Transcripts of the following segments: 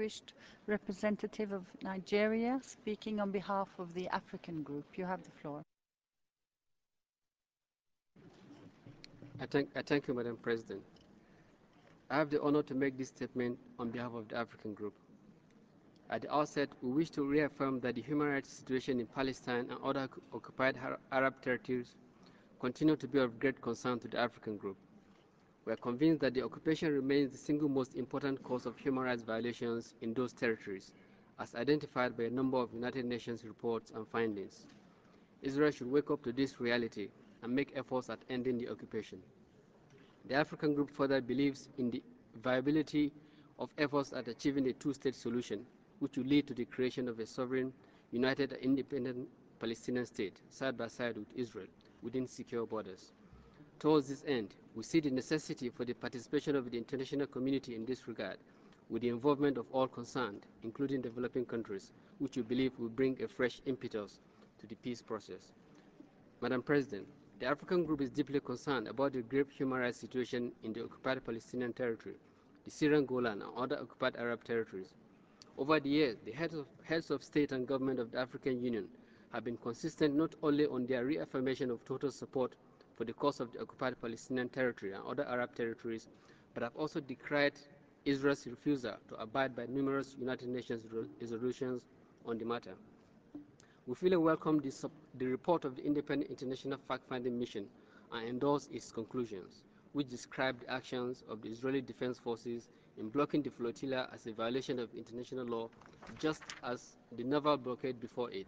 distinguished representative of Nigeria, speaking on behalf of the African group. You have the floor. I thank you, Madam President. I have the honor to make this statement on behalf of the African group. At the outset, we wish to reaffirm that the human rights situation in Palestine and other occupied Arab territories continue to be of great concern to the African group. We are convinced that the occupation remains the single most important cause of human rights violations in those territories, as identified by a number of United Nations reports and findings. Israel should wake up to this reality and make efforts at ending the occupation. The African group further believes in the viability of efforts at achieving a two-state solution, which will lead to the creation of a sovereign, united and independent Palestinian state, side by side with Israel, within secure borders. Towards this end, we see the necessity for the participation of the international community in this regard, with the involvement of all concerned, including developing countries, which we believe will bring a fresh impetus to the peace process. Madam President, the African group is deeply concerned about the grave human rights situation in the occupied Palestinian territory, the Syrian Golan, and other occupied Arab territories. Over the years, the heads of state and government of the African Union have been consistent not only on their reaffirmation of total support for the cause of the occupied Palestinian territory and other Arab territories, but have also decried Israel's refusal to abide by numerous United Nations resolutions on the matter. We fully welcome the report of the Independent International Fact-Finding Mission and endorse its conclusions, which describe the actions of the Israeli Defense Forces in blocking the flotilla as a violation of international law, just as the naval blockade before it.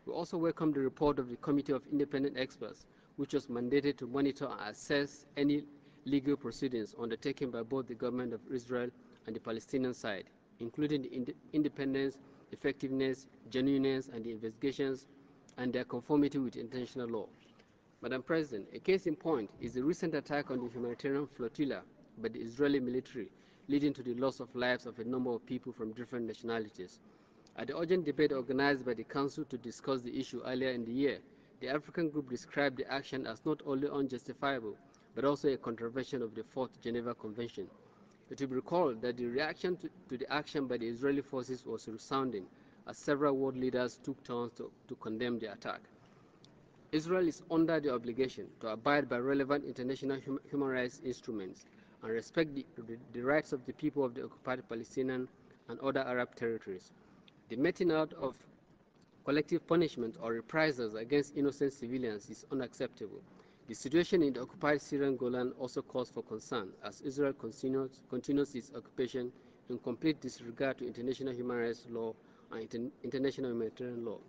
We also welcome the report of the Committee of Independent Experts, which was mandated to monitor and assess any legal proceedings undertaken by both the government of Israel and the Palestinian side, including the independence, effectiveness, genuineness, and the investigations and their conformity with international law. Madam President, a case in point is the recent attack on the humanitarian flotilla by the Israeli military, leading to the loss of lives of a number of people from different nationalities. At the urgent debate organized by the Council to discuss the issue earlier in the year, the African group described the action as not only unjustifiable, but also a contravention of the Fourth Geneva Convention. It will be recalled that the reaction to the action by the Israeli forces was resounding, as several world leaders took turns to condemn the attack. Israel is under the obligation to abide by relevant international human rights instruments and respect the rights of the people of the occupied Palestinian and other Arab territories. The meting out of collective punishment or reprisals against innocent civilians is unacceptable. The situation in the occupied Syrian Golan also calls for concern, as Israel continues its occupation in complete disregard to international human rights law and international humanitarian law.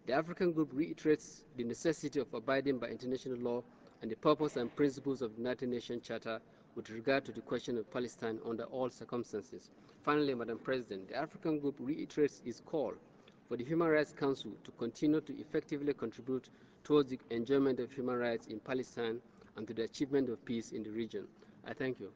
The African group reiterates the necessity of abiding by international law and the purpose and principles of the United Nations Charter with regard to the question of Palestine under all circumstances. Finally, Madam President, the African group reiterates its call for the Human Rights Council to continue to effectively contribute towards the enjoyment of human rights in Palestine and to the achievement of peace in the region. I thank you.